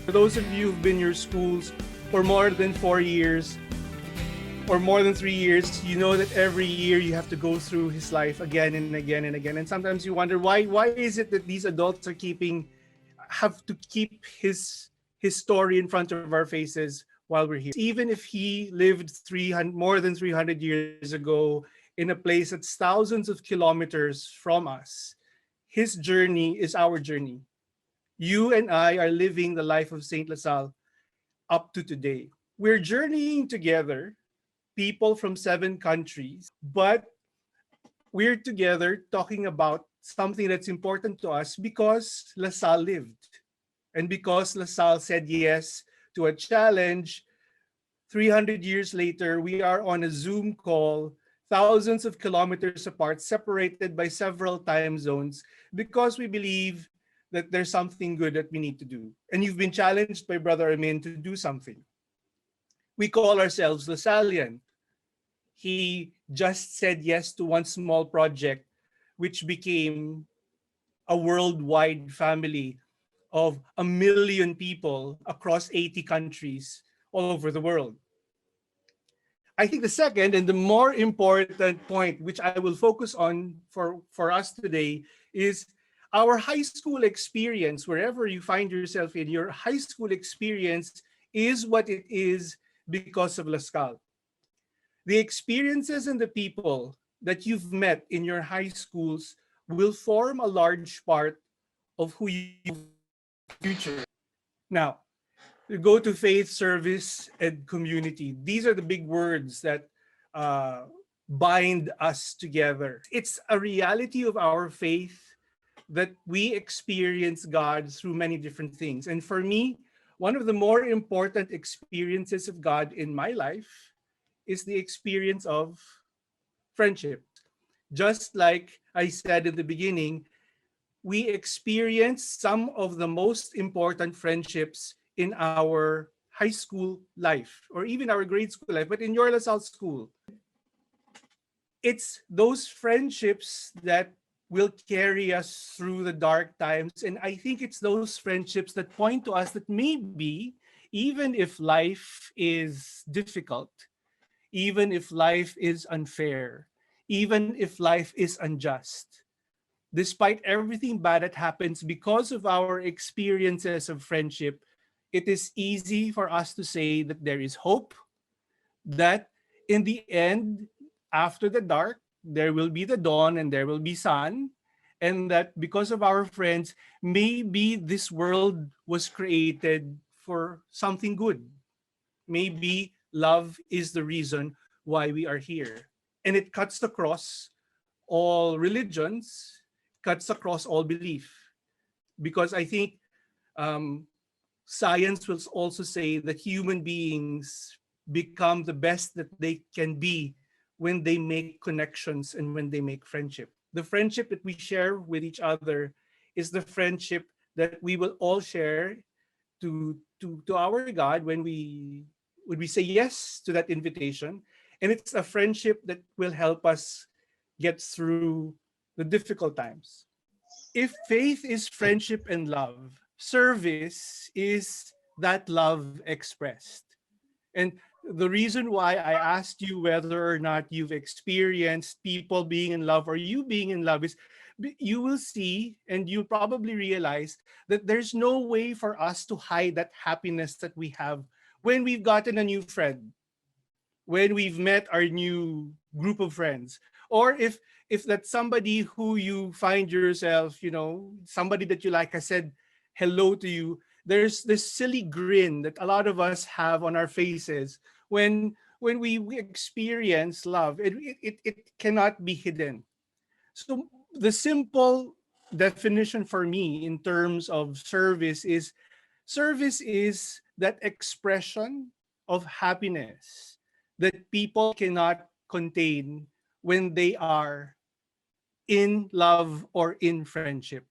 For those of you who've been in your schools for more than 4 years or more than 3 years, you know that every year you have to go through his life again and again and again. And sometimes you wonder why is it that these adults have to keep his story in front of our faces while we're here. Even if he lived 300 more than 300 years ago in a place that's thousands of kilometers from us, his journey is our journey. You and I are living the life of Saint LaSalle up to today. We're journeying together, people from 7 countries, but we're together talking about something that's important to us because LaSalle lived. And because LaSalle said yes to a challenge, 300 years later, we are on a Zoom call, thousands of kilometers apart, separated by several time zones, because we believe that there's something good that we need to do. And you've been challenged by Brother Amin to do something. We call ourselves Lasallian. He just said yes to one small project, which became a worldwide family of 1 million people across 80 countries all over the world. I think the second and the more important point, which I will focus on for us today, is our high school experience. Wherever you find yourself in, your high school experience is what it is because of LaSalle. The experiences and the people that you've met in your high schools will form a large part of who you are in the future. Now, we go to faith, service, and community. These are the big words that uh, bind us together. It's a reality of our faith that we experience God through many different things. And for me, one of the more important experiences of God in my life is the experience of friendship. Just like I said in the beginning, we experience some of the most important friendships in our high school life or even our grade school life, but in your LaSalle school. It's those friendships that will carry us through the dark times. And I think it's those friendships that point to us that maybe, even if life is difficult, even if life is unfair, even if life is unjust, despite everything bad that happens because of our experiences of friendship, it is easy for us to say that there is hope, that in the end, after the dark, there will be the dawn and there will be sun, and that because of our friends, maybe this world was created for something good. Maybe love is the reason why we are here. And it cuts across all religions, cuts across all belief. Because I think um, science will also say that human beings become the best that they can be when they make connections and when they make friendship. The friendship that we share with each other is the friendship that we will all share to our God when we say yes to that invitation. And it's a friendship that will help us get through the difficult times. If faith is friendship and love, service is that love expressed. And the reason why I asked you whether or not you've experienced people being in love or you being in love is you will see and you'll probably realize that there's no way for us to hide that happiness that we have when we've gotten a new friend, when we've met our new group of friends, or if that's somebody who you find yourself, somebody that you like has said hello to you, there's this silly grin that a lot of us have on our faces when we experience love. It cannot be hidden. So the simple definition for me in terms of service is that expression of happiness that people cannot contain when they are in love or in friendship.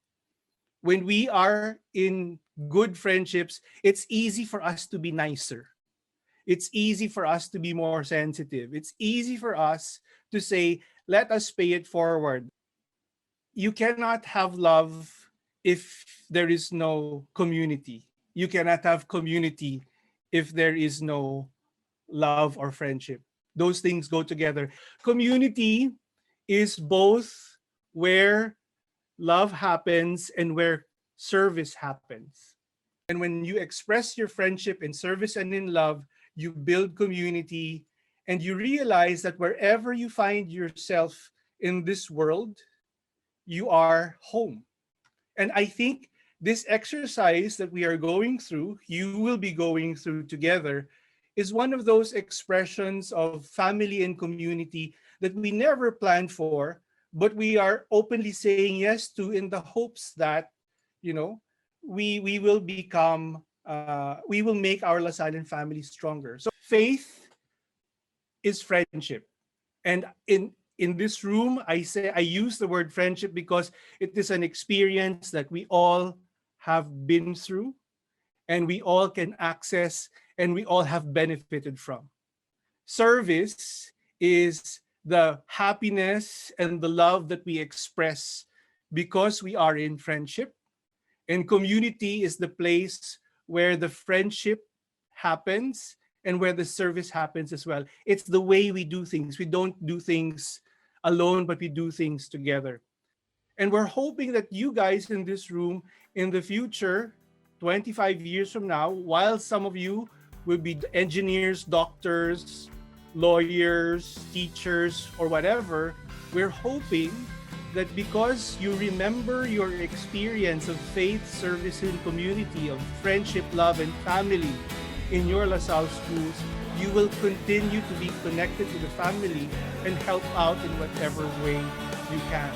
When we are in good friendships, it's easy for us to be nicer. It's easy for us to be more sensitive. It's easy for us to say, let us pay it forward. You cannot have love if there is no community. You cannot have community if there is no love or friendship. Those things go together. Community is both where love happens and where service happens. And when you express your friendship in service and in love, you build community and you realize that wherever you find yourself in this world, you are home. And I think this exercise that we are going through, you will be going through together, is one of those expressions of family and community that we never planned for, but we are openly saying yes to in the hopes that, you know, we will become, we will make our Lasallian family stronger. So faith is friendship. And in this room, I use the word friendship because it is an experience that we all have been through and we all can access and we all have benefited from. Service is the happiness and the love that we express because we are in friendship. And community is the place where the friendship happens and where the service happens as well. It's the way we do things. We don't do things alone, but we do things together. And we're hoping that you guys in this room in the future, 25 years from now, while some of you will be engineers, doctors, lawyers, teachers, or whatever, we're hoping that because you remember your experience of faith, service, and community, of friendship, love, and family in your LaSalle schools, you will continue to be connected to the family and help out in whatever way you can.